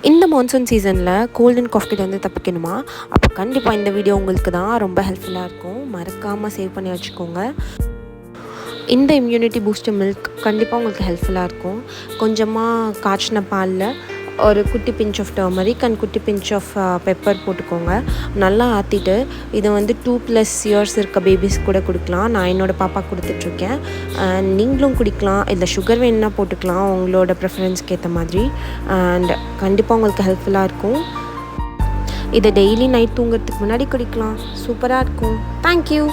இந்த மான்சூன் சீசனில் gold and காஃப்கிட்டேருந்து தப்பிக்கணுமா? அப்போ கண்டிப்பாக இந்த வீடியோ உங்களுக்கு தான் ரொம்ப ஹெல்ப்ஃபுல்லாக இருக்கும். மறக்காமல் சேவ் பண்ணி வச்சுக்கோங்க. இந்த இம்யூனிட்டி பூஸ்டர் மில்க் கண்டிப்பாக உங்களுக்கு ஹெல்ப்ஃபுல்லாக இருக்கும். கொஞ்சமாக காய்ச்சின பாலில் ஒரு குட்டி பிஞ்ச் ஆஃப் டர்மரிக் அண்ட் குட்டி பிஞ்ச் ஆஃப் பெப்பர் போட்டுக்கோங்க. நல்லா ஆற்றிட்டு இதை வந்து 2+ இயர்ஸ் இருக்க பேபிஸ் கூட கொடுக்கலாம். நான் என்னோடய பாப்பா கொடுத்துட்ருக்கேன். நீங்களும் குடிக்கலாம். இதில் சுகர் வேணுன்னா போட்டுக்கலாம், உங்களோட ப்ரிஃபரன்ஸ்க்கு ஏற்ற மாதிரி. அண்ட் கண்டிப்பாக உங்களுக்கு ஹெல்ப்ஃபுல்லாக இருக்கும். இதை டெய்லி நைட் தூங்குறதுக்கு முன்னாடி குடிக்கலாம். சூப்பராக இருக்கும். தேங்க்யூ.